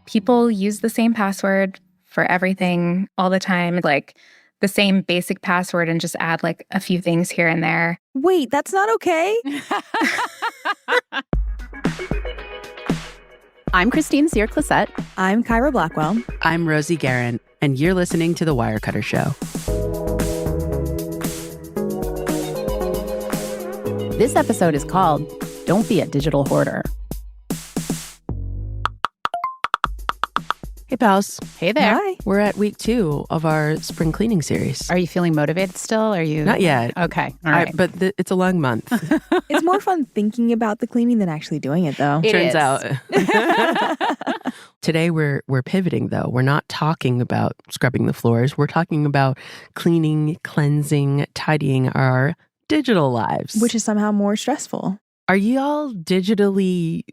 People use the same password for everything all the time, like the same basic password, and just add like a few things here and there. Wait, that's not okay. I'm Christine Sear-Clisette. I'm Kyra Blackwell. I'm Rosie Guerin, and you're listening to The Wirecutter Show. This episode is called Don't Be a Digital Hoarder. Hey, pals. Hey there. Hi. We're at week 2 of our spring cleaning series. Are you feeling motivated still? Are you? Not yet. Okay. All right. But it's a long month. It's more fun thinking about the cleaning than actually doing it, though. It Turns is. out. Today, we're pivoting, though. We're not talking about scrubbing the floors. We're talking about cleaning, cleansing, tidying our digital lives. Which is somehow more stressful. Are y'all digitally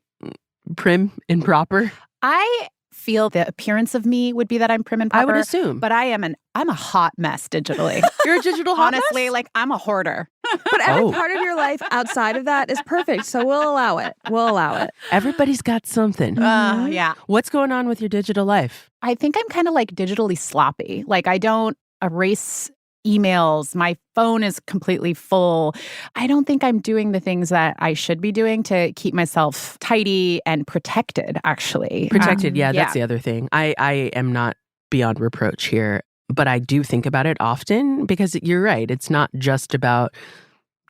prim and proper? I feel the appearance of me would be that I'm prim and proper. I would assume. But I'm a hot mess digitally. You're a digital hot Honestly, mess? like I'm a hoarder. But every Oh. part of your life outside of that is perfect, so we'll allow it. We'll allow it. Everybody's got something. Yeah. What's going on with your digital life? I think I'm kind of like digitally sloppy. Like I don't erase emails. My phone is completely full. I don't think I'm doing the things that I should be doing to keep myself tidy and protected, actually. Protected, that's the other thing. I am not beyond reproach here, but I do think about it often because you're right. It's not just about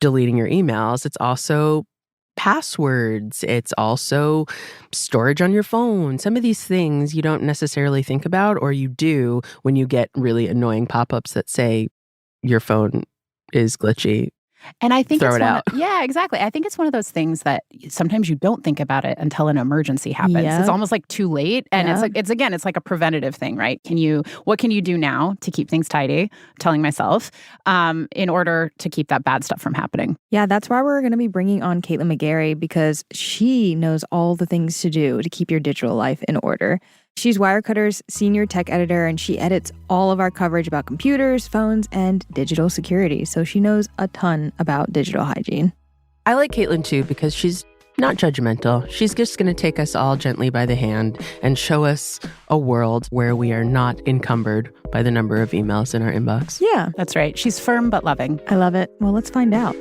deleting your emails. It's also passwords. It's also storage on your phone. Some of these things you don't necessarily think about, or you do when you get really annoying pop-ups that say your phone is glitchy. And I think Throw it's it out. Yeah, exactly. I think it's one of those things that sometimes you don't think about it until an emergency happens. Yeah. It's almost like too late. And Yeah. it's like a preventative thing, right? What can you do now to keep things tidy? I'm telling myself, in order to keep that bad stuff from happening. Yeah, that's why we're going to be bringing on Caitlin McGarry, because she knows all the things to do to keep your digital life in order. She's Wirecutter's senior tech editor, and she edits all of our coverage about computers, phones, and digital security. So she knows a ton about digital hygiene. I like Caitlin too because she's not judgmental. She's just going to take us all gently by the hand and show us a world where we are not encumbered by the number of emails in our inbox. Yeah, That's right. She's firm but loving. I love it. Well, let's find out.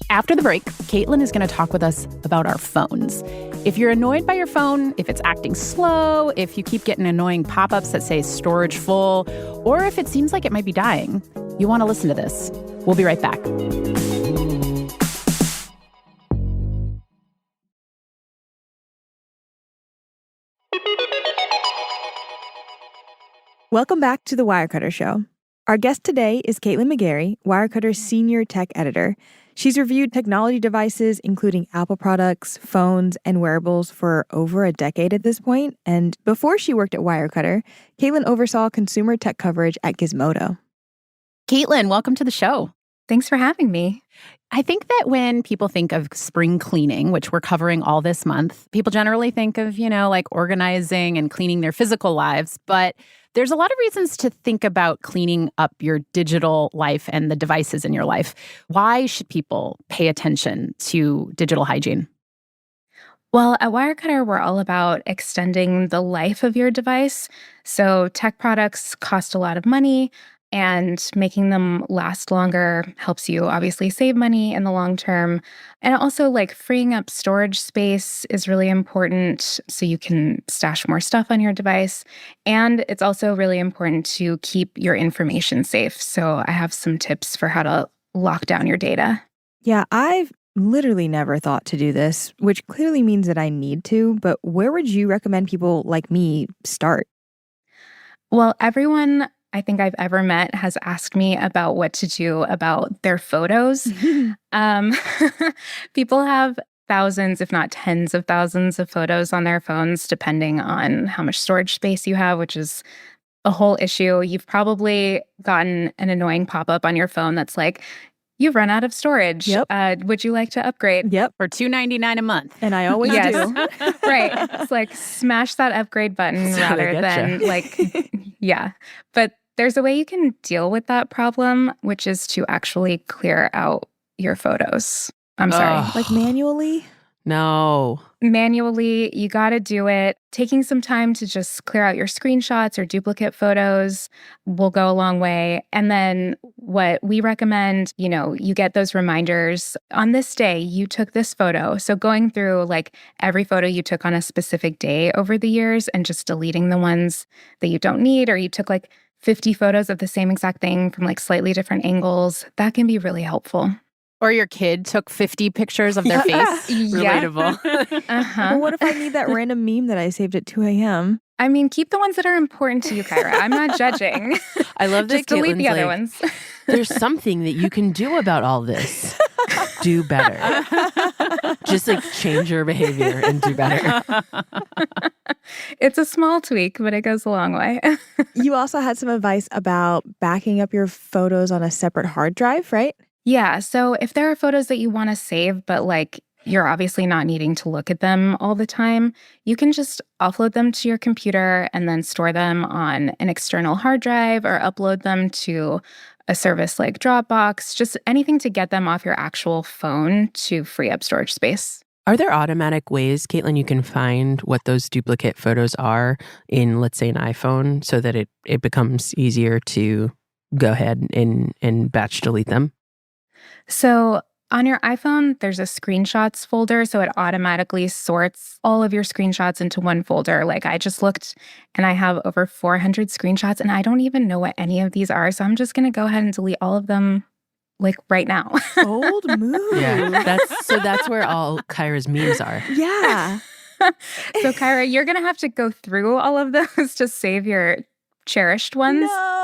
After the break, Caitlin is going to talk with us about our phones. If you're annoyed by your phone, if it's acting slow, if you keep getting annoying pop-ups that say storage full, or if it seems like it might be dying, you want to listen to this. We'll be right back. Welcome back to The Wirecutter Show. Our guest today is Caitlin McGarry, Wirecutter's senior tech editor. She's reviewed technology devices, including Apple products, phones, and wearables for over a decade at this point. And before she worked at Wirecutter, Caitlin oversaw consumer tech coverage at Gizmodo. Caitlin, welcome to the show. Thanks for having me. I think that when people think of spring cleaning, which we're covering all this month, people generally think of, like organizing and cleaning their physical lives. But there's a lot of reasons to think about cleaning up your digital life and the devices in your life. Why should people pay attention to digital hygiene? Well, at Wirecutter, we're all about extending the life of your device. So tech products cost a lot of money, and making them last longer helps you obviously save money in the long term. And also, freeing up storage space is really important so you can stash more stuff on your device. And it's also really important to keep your information safe. So I have some tips for how to lock down your data. Yeah, I've literally never thought to do this, which clearly means that I need to. But where would you recommend people like me start? Well, everyone I think I've ever met has asked me about what to do about their photos. People have thousands, if not tens of thousands of photos on their phones, depending on how much storage space you have, which is a whole issue. You've probably gotten an annoying pop-up on your phone that's like, you've run out of storage. Yep. Would you like to upgrade? Yep. For $2.99 a month. And I always Yes. do. Right. It's like smash that upgrade button That's how they rather getcha. than yeah. But there's a way you can deal with that problem, which is to actually clear out your photos. I'm sorry. Ugh. Like manually? No. Manually, you got to do it. Taking some time to just clear out your screenshots or duplicate photos will go a long way. And then what we recommend, you get those reminders. On this day, you took this photo. So going through like every photo you took on a specific day over the years and just deleting the ones that you don't need, or you took like 50 photos of the same exact thing from like slightly different angles, that can be really helpful. Or your kid took 50 pictures of their face. Relatable. Well, what if I need that random meme that I saved at 2 a.m.? I mean, keep the ones that are important to you, Kyra. I'm not judging. I love that Just delete the Caitlin's other like, ones. There's something that you can do about all this. Do better. Just like change your behavior and do better. It's a small tweak, but it goes a long way. You also had some advice about backing up your photos on a separate hard drive, right? Yeah. So if there are photos that you want to save, but like you're obviously not needing to look at them all the time, you can just offload them to your computer and then store them on an external hard drive or upload them to a service like Dropbox, just anything to get them off your actual phone to free up storage space. Are there automatic ways, Caitlin, you can find what those duplicate photos are in, let's say, an iPhone so that it becomes easier to go ahead and batch delete them? So on your iPhone, there's a screenshots folder. So it automatically sorts all of your screenshots into one folder. Like I just looked and I have over 400 screenshots and I don't even know what any of these are. So I'm just going to go ahead and delete all of them like right now. Bold move. Yeah, that's where all Kyra's memes are. Yeah. So Kyra, you're going to have to go through all of those to save your cherished ones. No.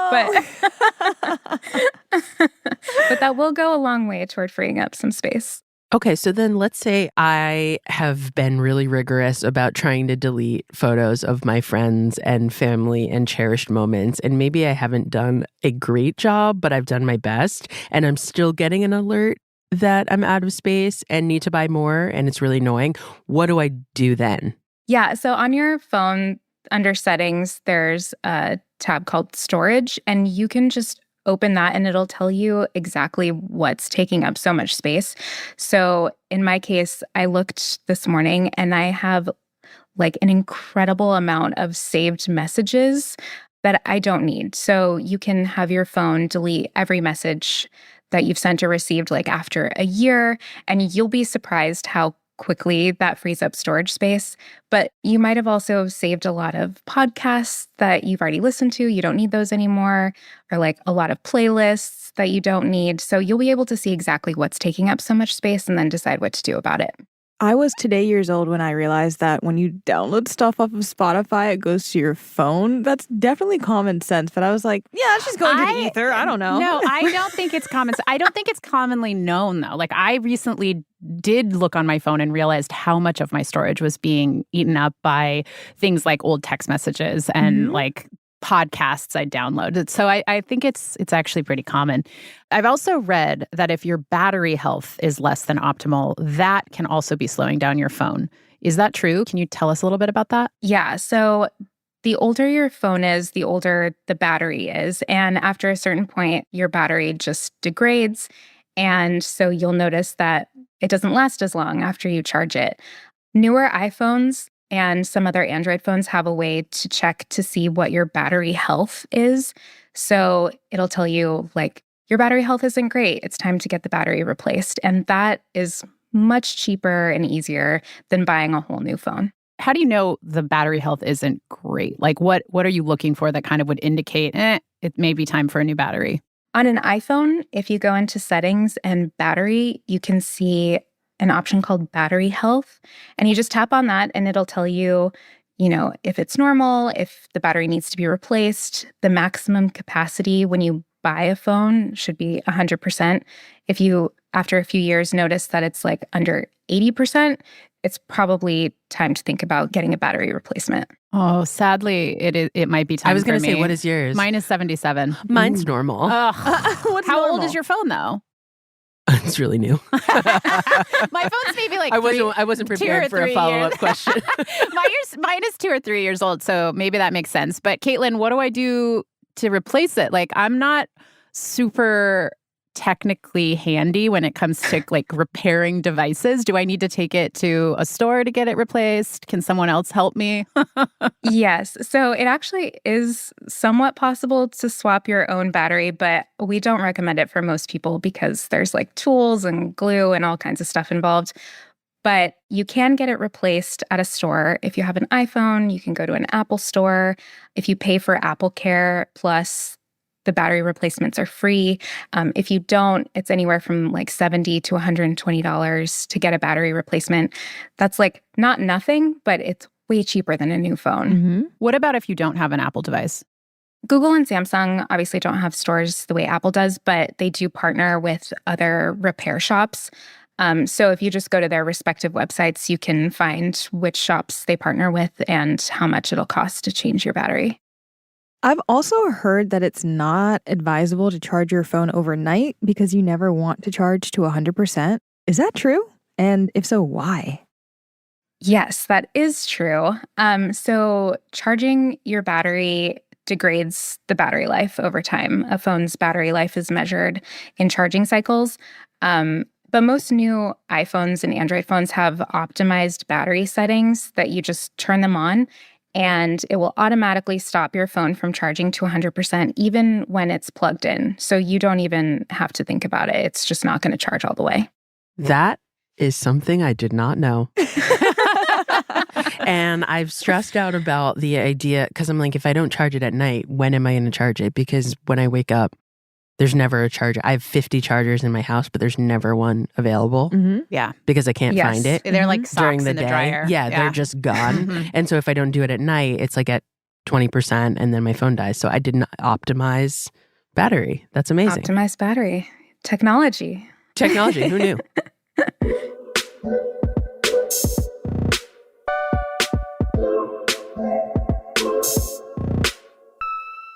But that will go a long way toward freeing up some space. Okay, so then let's say I have been really rigorous about trying to delete photos of my friends and family and cherished moments. And maybe I haven't done a great job, but I've done my best. And I'm still getting an alert that I'm out of space and need to buy more. And it's really annoying. What do I do then? Yeah, so on your phone, under settings, there's a tab called storage, and you can just open that and it'll tell you exactly what's taking up so much space. So in my case, I looked this morning and I have like an incredible amount of saved messages that I don't need. So you can have your phone delete every message that you've sent or received like after a year, and you'll be surprised how quickly that frees up storage space. But you might have also saved a lot of podcasts that you've already listened to. You don't need those anymore, or like a lot of playlists that you don't need. So you'll be able to see exactly what's taking up so much space and then decide what to do about it. I was today years old when I realized that when you download stuff off of Spotify, it goes to your phone. That's definitely common sense. But I was like, yeah, it's just going to the ether. I don't know. No, I don't think it's common. I don't think it's commonly known, though. Like, I recently did look on my phone and realized how much of my storage was being eaten up by things like old text messages and like podcasts I downloaded. So I think it's actually pretty common. I've also read that if your battery health is less than optimal, that can also be slowing down your phone. Is that true? Can you tell us a little bit about that? Yeah. So the older your phone is, the older the battery is. And after a certain point, your battery just degrades. And so you'll notice that it doesn't last as long after you charge it. Newer iPhones and some other Android phones have a way to check to see what your battery health is. So it'll tell you, like, your battery health isn't great. It's time to get the battery replaced. And that is much cheaper and easier than buying a whole new phone. How do you know the battery health isn't great? Like, what are you looking for that kind of would indicate, it may be time for a new battery? On an iPhone, if you go into settings and battery, you can see an option called battery health. And you just tap on that and it'll tell you, if it's normal, if the battery needs to be replaced. The maximum capacity when you buy a phone should be 100%. If you, after a few years, notice that it's like under 80%, it's probably time to think about getting a battery replacement. Oh, sadly, it might be time. I was going to to say, what is yours? Mine is 77. Mine's normal. How old is your phone, though? It's really new. My phone's maybe like I wasn't prepared for a follow-up question. Mine is 2 or 3 years old, so maybe that makes sense. But Caitlin, what do I do to replace it? Like, I'm not super technically handy when it comes to like repairing devices? Do I need to take it to a store to get it replaced? Can someone else help me? Yes. So it actually is somewhat possible to swap your own battery, but we don't recommend it for most people because there's like tools and glue and all kinds of stuff involved. But you can get it replaced at a store. If you have an iPhone, you can go to an Apple store. If you pay for Apple Care Plus, the battery replacements are free. If you don't, it's anywhere from like $70 to $120 to get a battery replacement. That's like not nothing, but it's way cheaper than a new phone. Mm-hmm. What about if you don't have an Apple device? Google and Samsung obviously don't have stores the way Apple does, but they do partner with other repair shops. So if you just go to their respective websites, you can find which shops they partner with and how much it'll cost to change your battery. I've also heard that it's not advisable to charge your phone overnight because you never want to charge to 100%. Is that true? And if so, why? Yes, that is true. So charging your battery degrades the battery life over time. A phone's battery life is measured in charging cycles. But most new iPhones and Android phones have optimized battery settings that you just turn them on, and it will automatically stop your phone from charging to 100% even when it's plugged in. So you don't even have to think about it. It's just not going to charge all the way. That is something I did not know. And I've stressed out about the idea because I'm like, if I don't charge it at night, when am I going to charge it? Because when I wake up, there's never a charger. I have 50 chargers in my house, but there's never one available Yeah. because I can't find it They're like socks during the in the day. dryer. Yeah, they're just gone. Mhm. And so if I don't do it at night, it's like at 20% and then my phone dies. So I didn't optimize battery. That's amazing. Optimized battery. Technology. Technology, who knew?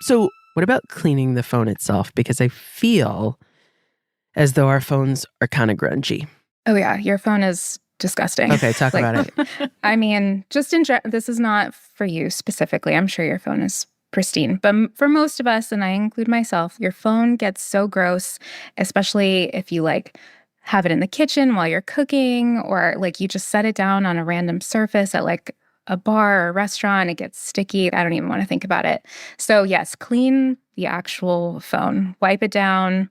So what about cleaning the phone itself? Because I feel as though our phones are kind of grungy. Oh, yeah. Your phone is disgusting. Okay, talk Like, about it. I mean, just this is not for you specifically. I'm sure your phone is pristine. But for most of us, and I include myself, your phone gets so gross, especially if you like have it in the kitchen while you're cooking, or like you just set it down on a random surface at like a bar or a restaurant. It gets sticky. I don't even want to think about it. So yes, clean the actual phone. Wipe it down.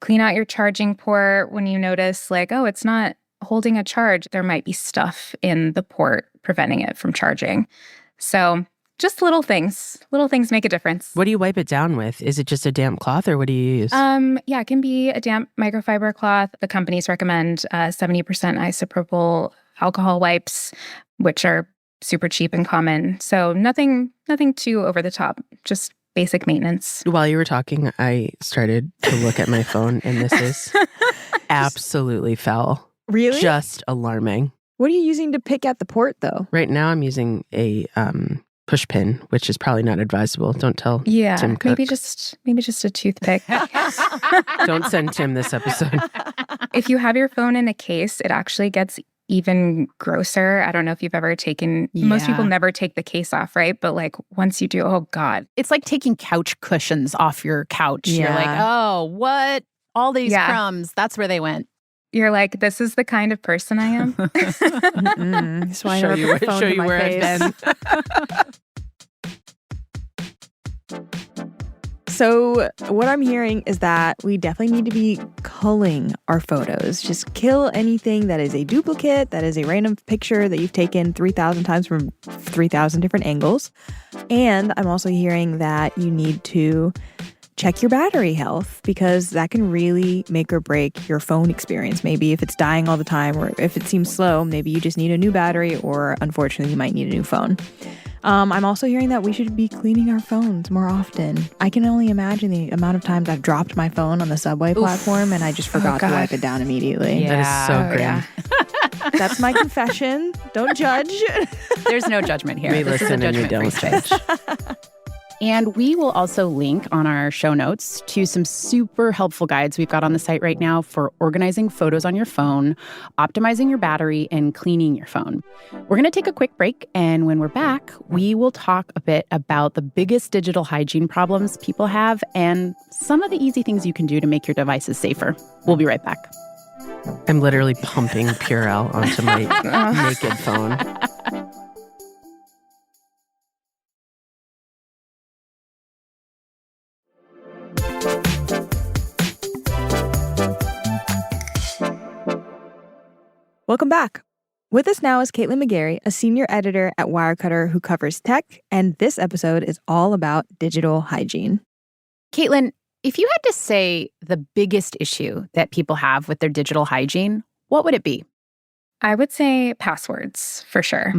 Clean out your charging port when you notice like, oh, it's not holding a charge. There might be stuff in the port preventing it from charging. So just little things. Little things make a difference. What do you wipe it down with? Is it just a damp cloth or what do you use? Yeah, it can be a damp microfiber cloth. The companies recommend 70% isopropyl alcohol wipes, which are super cheap and common. So nothing too over the top, just basic maintenance. While you were talking, I started to look at my phone and this is absolutely foul. Really? Just alarming. What are you using to pick at the port, though? Right now I'm using a push pin, which is probably not advisable. Don't tell Tim Cook. maybe just a toothpick. Don't send Tim this episode. If you have your phone in a case, it actually gets even grosser. I don't know if you've ever most people never take the case off, right? But like once you do, oh God. It's like taking couch cushions off your couch. Yeah. You're like, oh, what? All these Yeah. crumbs. That's where they went. You're like, this is the kind of person I am. That's why I Show never you put the phone show to you my where face. I've been. So what I'm hearing is that we definitely need to be culling our photos. Just kill anything that is a duplicate, that is a random picture that you've taken 3,000 times from 3,000 different angles. And I'm also hearing that you need to check your battery health because that can really make or break your phone experience. Maybe if it's dying all the time or if it seems slow, maybe you just need a new battery or unfortunately you might need a new phone. I'm also hearing that we should be cleaning our phones more often. I can only imagine the amount of times I've dropped my phone on the subway platform and I just forgot to God. wipe it down immediately. Yeah. That is so Oh, grim. yeah. That's my confession. Don't judge. There's no judgment here. We This is a listen and we judgment-free don't space. judge. And we will also link on our show notes to some super helpful guides we've got on the site right now for organizing photos on your phone, optimizing your battery, and cleaning your phone. We're going to take a quick break, and when we're back, we will talk a bit about the biggest digital hygiene problems people have and some of the easy things you can do to make your devices safer. We'll be right back. I'm literally pumping Purell onto my naked phone. Welcome back. With us now is Caitlin McGarry, a senior editor at Wirecutter who covers tech, and this episode is all about digital hygiene. Caitlin, if you had to say the biggest issue that people have with their digital hygiene, what would it be? I would say passwords, for sure.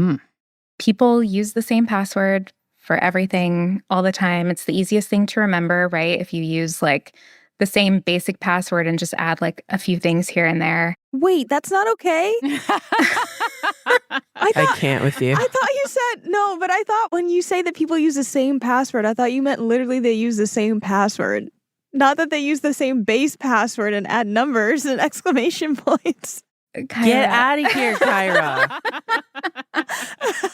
People use the same password for everything all the time. It's the easiest thing to remember, right? If you use like the same basic password and just add like a few things here and there. Wait, that's not okay? I can't with you. I thought you said, no, but I thought when you say that people use the same password, I thought you meant literally they use the same password. Not that they use the same base password and add numbers and exclamation points. Kyra. Get out of here, Kyra.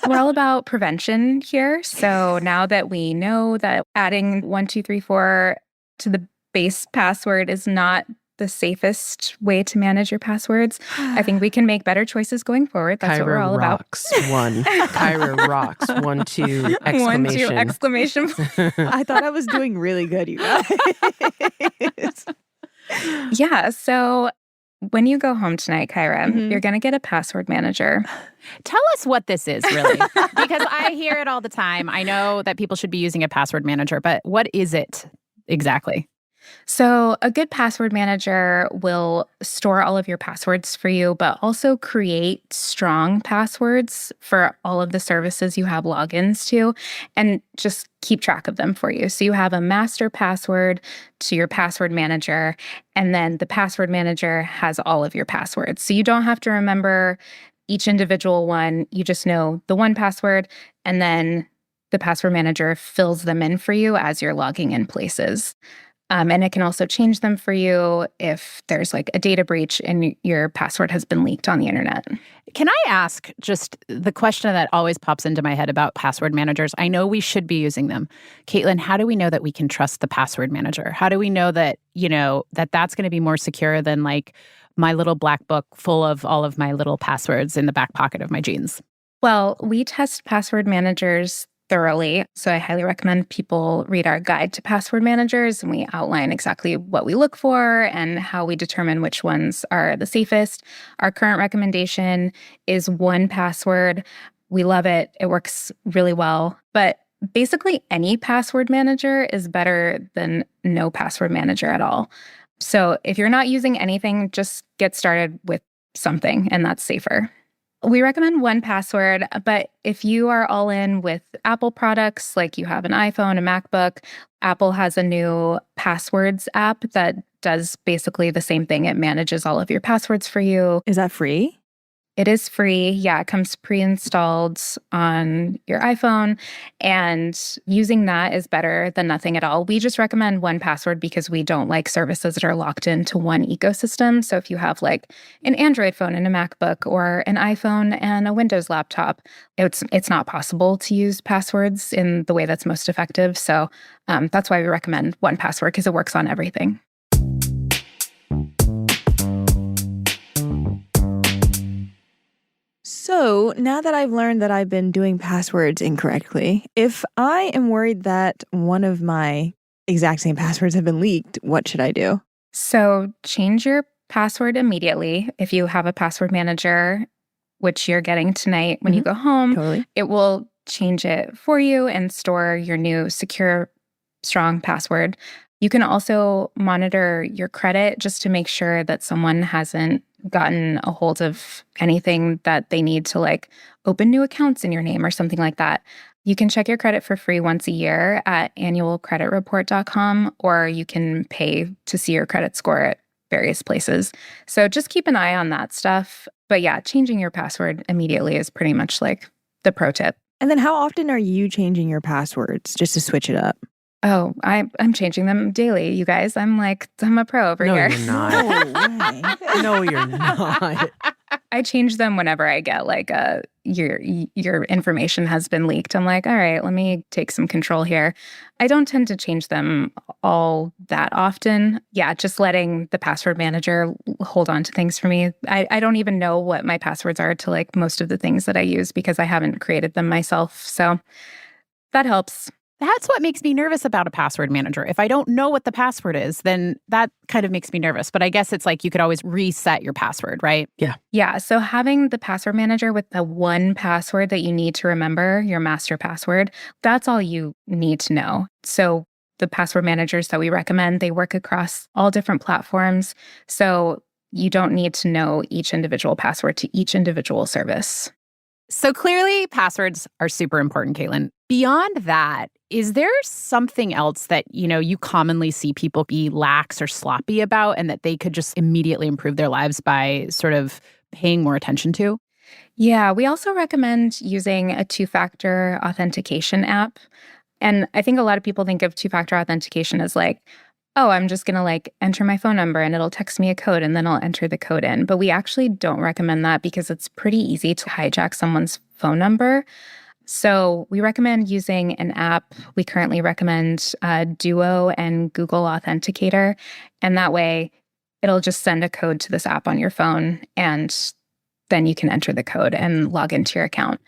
We're all about prevention here. So now that we know that adding 1, 2, 3, 4 to the base password is not the safest way to manage your passwords, I think we can make better choices going forward. That's what we're all rocks, about. One. Kyra rocks. 1, 2, exclamation. 1, 2, exclamation. I thought I was doing really good, you guys. Yeah. So when you go home tonight, Kyra, you're going to get a password manager. Tell us what this is, really, because I hear it all the time. I know that people should be using a password manager, but what is it exactly? So a good password manager will store all of your passwords for you, but also create strong passwords for all of the services you have logins to and just keep track of them for you. So you have a master password to your password manager, and then the password manager has all of your passwords. So you don't have to remember each individual one. You just know the one password, and then the password manager fills them in for you as you're logging in places. And it can also change them for you if there's like a data breach and your password has been leaked on the internet. Can I ask just the question that always pops into my head about password managers? I know we should be using them. Caitlin, how do we know that we can trust the password manager? How do we know that, that's going to be more secure than like my little black book full of all of my little passwords in the back pocket of my jeans? Well, we test password managers thoroughly. So I highly recommend people read our guide to password managers, and we outline exactly what we look for and how we determine which ones are the safest. Our current recommendation is 1Password. We love it. It works really well. But basically any password manager is better than no password manager at all. So if you're not using anything, just get started with something, and that's safer. We recommend 1Password, but if you are all in with Apple products, like you have an iPhone, a MacBook, Apple has a new passwords app that does basically the same thing. It manages all of your passwords for you. Is that free? It is free. Yeah, it comes pre-installed on your iPhone, and using that is better than nothing at all. We just recommend 1Password because we don't like services that are locked into one ecosystem. So if you have like an Android phone and a MacBook, or an iPhone and a Windows laptop, it's not possible to use passwords in the way that's most effective. So that's why we recommend 1Password, because it works on everything. So now that I've learned that I've been doing passwords incorrectly, if I am worried that one of my exact same passwords have been leaked, what should I do? So change your password immediately. If you have a password manager, which you're getting tonight when you go home, Totally. it will change it for you and store your new secure, strong password. You can also monitor your credit just to make sure that someone hasn't gotten a hold of anything that they need to like open new accounts in your name or something like that. You can check your credit for free once a year at annualcreditreport.com, or you can pay to see your credit score at various places. So just keep an eye on that stuff. But yeah, changing your password immediately is pretty much like the pro tip. And then how often are you changing your passwords just to switch it up? Oh, I'm changing them daily, you guys. I'm a pro over No, here. you're not. No way. No, you're not. I change them whenever I get like your information has been leaked. I'm like, all right, let me take some control here. I don't tend to change them all that often. Yeah, just letting the password manager hold on to things for me. I don't even know what my passwords are to like most of the things that I use because I haven't created them myself. So that helps. That's what makes me nervous about a password manager. If I don't know what the password is, then that kind of makes me nervous. But I guess it's like you could always reset your password, right? Yeah. So having the password manager with the one password that you need to remember, your master password, that's all you need to know. So the password managers that we recommend, they work across all different platforms. So you don't need to know each individual password to each individual service. So clearly, passwords are super important, Caitlin. Beyond that, is there something else that, you commonly see people be lax or sloppy about and that they could just immediately improve their lives by sort of paying more attention to? Yeah, we also recommend using a two-factor authentication app. And I think a lot of people think of two-factor authentication as like, oh, I'm just going to like enter my phone number and it'll text me a code and then I'll enter the code in. But we actually don't recommend that because it's pretty easy to hijack someone's phone number. So we recommend using an app. We currently recommend Duo and Google Authenticator. And that way it'll just send a code to this app on your phone and then you can enter the code and log into your account.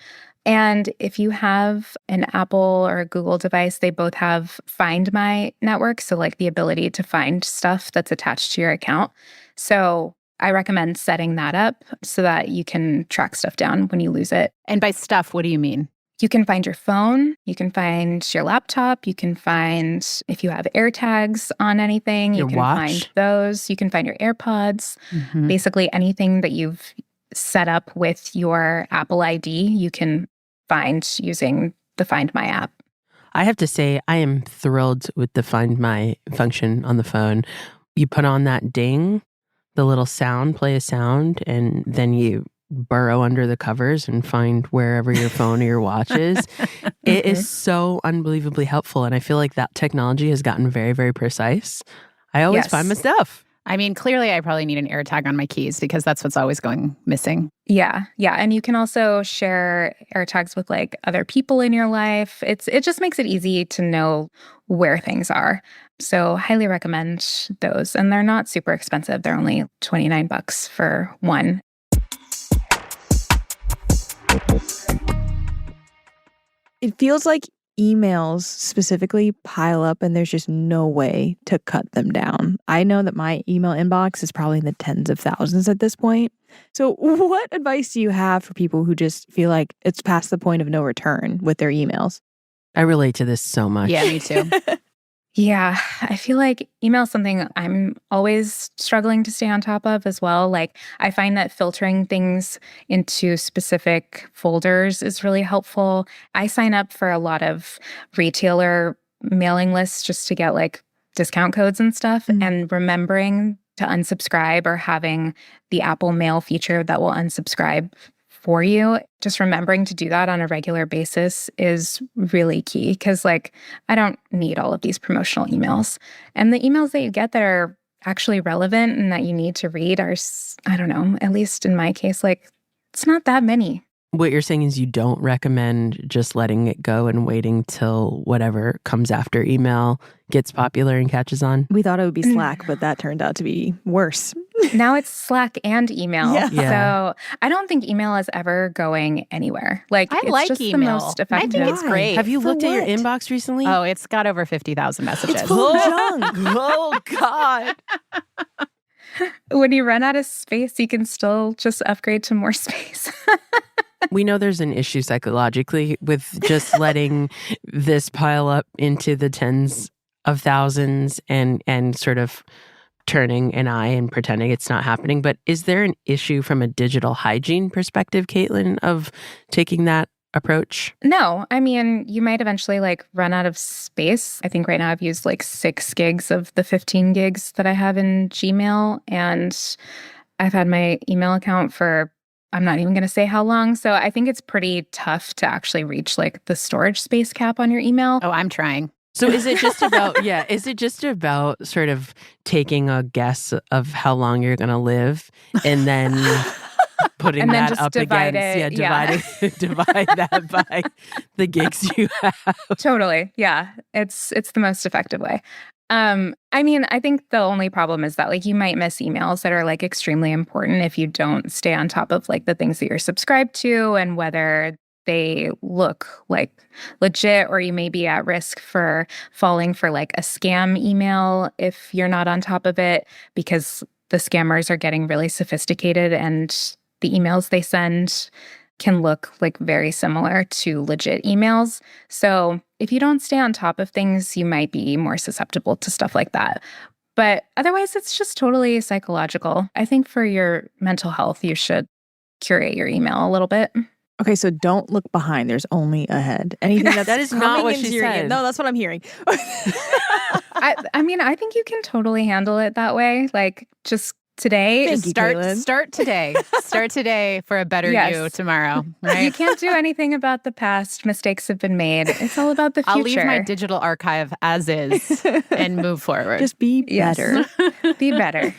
And if you have an Apple or a Google device, they both have Find My network. So like the ability to find stuff that's attached to your account. So I recommend setting that up so that you can track stuff down when you lose it. And by stuff, what do you mean? You can find your phone, you can find your laptop, you can find if you have AirTags on anything, you Your can watch? find those, you can find your AirPods, basically anything that you've set up with your Apple ID, you can find using the Find My app. I have to say, I am thrilled with the Find My function on the phone. You put on that ding, the little sound, play a sound, and then you burrow under the covers and find wherever your phone or your watch is. It is so unbelievably helpful. And I feel like that technology has gotten very, very precise. I always Yes. find my stuff. I mean, clearly I probably need an AirTag on my keys because that's what's always going missing. Yeah. And you can also share AirTags with like other people in your life. It just makes it easy to know where things are. So highly recommend those. And they're not super expensive. They're only $29 for one. It feels like emails specifically pile up and there's just no way to cut them down. I know that my email inbox is probably in the tens of thousands at this point. So what advice do you have for people who just feel like it's past the point of no return with their emails? I relate to this so much. Yeah, me too. Yeah, I feel like email is something I'm always struggling to stay on top of as well. Like, I find that filtering things into specific folders is really helpful. I sign up for a lot of retailer mailing lists just to get like discount codes and stuff, and remembering to unsubscribe or having the Apple Mail feature that will unsubscribe for you, just remembering to do that on a regular basis is really key because like I don't need all of these promotional emails. And the emails that you get that are actually relevant and that you need to read are, I don't know, at least in my case, like it's not that many. What you're saying is you don't recommend just letting it go and waiting till whatever comes after email gets popular and catches on? We thought it would be Slack, but that turned out to be worse. Now it's Slack and email. Yeah. So I don't think email is ever going anywhere. Like I it's like just email. the most effective. I think it's great. Have you For looked at your what? inbox recently? Oh, it's got over 50,000 messages. It's full of junk. Oh, God. When you run out of space, you can still just upgrade to more space. We know there's an issue psychologically with just letting this pile up into the tens of thousands and sort of turning an eye and pretending it's not happening. But is there an issue from a digital hygiene perspective, Caitlin, of taking that approach? No, I mean, you might eventually like run out of space. I think right now I've used like 6 gigs of the 15 gigs that I have in Gmail. And I've had my email account for I'm not even going to say how long. So I think it's pretty tough to actually reach like the storage space cap on your email. Oh, I'm trying. So is it just about, is it just about sort of taking a guess of how long you're going to live and then putting And then that just up divide against, it, divide that by the gigs you have? Totally. Yeah. It's the most effective way. I mean, I think the only problem is that like you might miss emails that are like extremely important if you don't stay on top of like the things that you're subscribed to and whether they look like legit, or you may be at risk for falling for like a scam email if you're not on top of it, because the scammers are getting really sophisticated and the emails they send can look like very similar to legit emails. So if you don't stay on top of things, you might be more susceptible to stuff like that. But otherwise, it's just totally psychological. I think for your mental health, you should curate your email a little bit. Okay, so don't look behind. There's only ahead. Anything That is not what she said. No, that's what I'm hearing. I mean, I think you can totally handle it that way. Like just today, Thank you, Caitlin. Start today. Start today for a better you tomorrow. You Right? can't do anything about the past. Mistakes have been made. It's all about the future. I'll leave my digital archive as is and move forward. Just be Yes. better. Be better.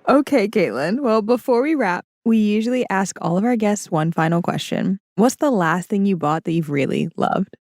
Okay, Caitlin. Well, before we wrap, we usually ask all of our guests one final question. What's the last thing you bought that you've really loved?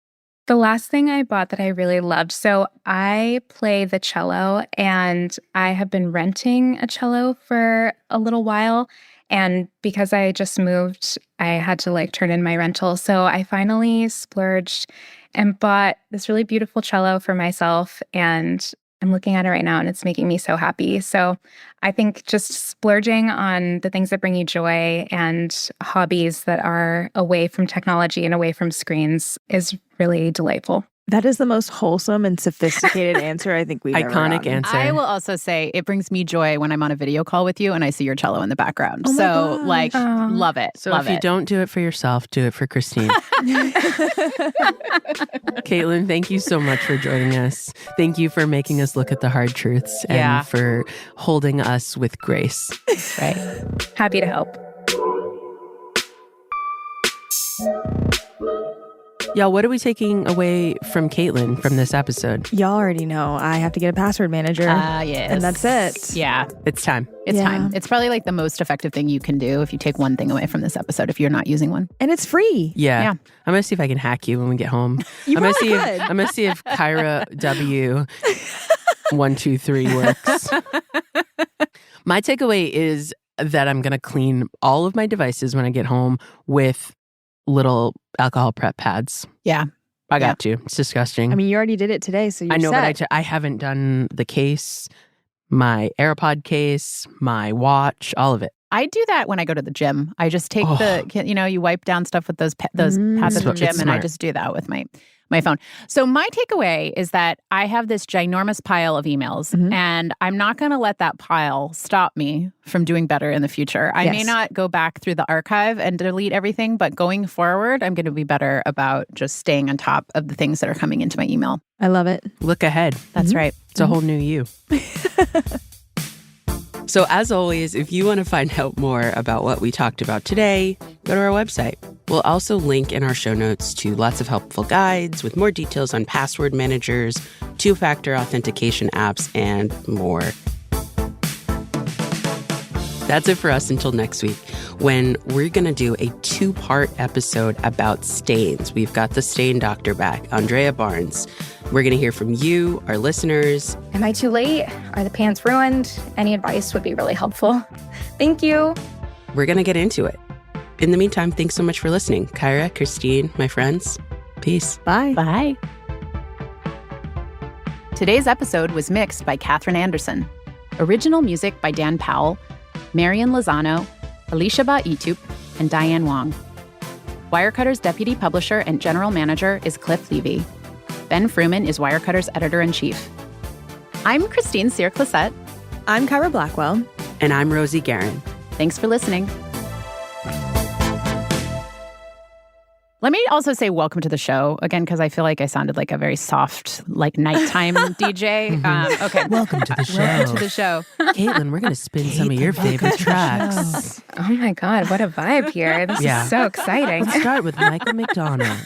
The last thing I bought that I really loved. So I play the cello and I have been renting a cello for a little while. And because I just moved, I had to like turn in my rental. So I finally splurged and bought this really beautiful cello for myself. And I'm looking at it right now and it's making me so happy. So I think just splurging on the things that bring you joy and hobbies that are away from technology and away from screens is really delightful. That is the most wholesome and sophisticated answer I think we've ever Iconic gotten. answer. I will also say it brings me joy when I'm on a video call with you and I see your cello in the background. Oh my So, gosh. like, love it. So love if you it. don't do it for yourself, do it for Christine. Caitlin, thank you so much for joining us. Thank you for making us look at the hard truths and for holding us with grace. Right. Happy to help. Y'all, what are we taking away from Caitlin from this episode? Y'all already know I have to get a password manager. Yes. And that's it. Yeah. It's time. It's Yeah. time. It's probably like the most effective thing you can do if you take one thing away from this episode if you're not using one. And it's free. Yeah. Yeah. I'm going to see if I can hack you when we get home. You I'm gonna probably see could. I'm going to see if Kyra W 123 works. My takeaway is that I'm going to clean all of my devices when I get home with little alcohol prep pads. Yeah. I got to. It's disgusting. I mean, you already did it today, so you're I know, set. but I haven't done the case, my AirPod case, my watch, all of it. I do that when I go to the gym. I just take you wipe down stuff with those pads at It's the gym, and I smart. just do that with my phone. So my takeaway is that I have this ginormous pile of emails, and I'm not going to let that pile stop me from doing better in the future. I may Yes. not go back through the archive and delete everything, but going forward, I'm going to be better about just staying on top of the things that are coming into my email. I love it. Look ahead. That's right. It's a whole new you. So as always, if you want to find out more about what we talked about today, go to our website. We'll also link in our show notes to lots of helpful guides with more details on password managers, two-factor authentication apps, and more. That's it for us until next week, when we're going to do a 2-part episode about stains. We've got the stain doctor back, Andrea Barnes. We're going to hear from you, our listeners. Am I too late? Are the pants ruined? Any advice would be really helpful. Thank you. We're going to get into it. In the meantime, thanks so much for listening. Kyra, Christine, my friends, peace. Bye. Bye. Today's episode was mixed by Katherine Anderson. Original music by Dan Powell, Marian Lozano, Alicia Ba-Itup, and Diane Wong. Wirecutter's deputy publisher and general manager is Cliff Levy. Ben Fruman is Wirecutter's editor-in-chief. I'm Christine Cyr-Clisette. I'm Kyra Blackwell. And I'm Rosie Guerin. Thanks for listening. Let me also say welcome to the show again, because I feel like I sounded like a very soft, like nighttime DJ. Okay. Welcome to the show. Welcome to the show. Caitlin, we're going to spin some of your favorite tracks. Oh my God, what a vibe here. This is so exciting. Let's start with Michael McDonald.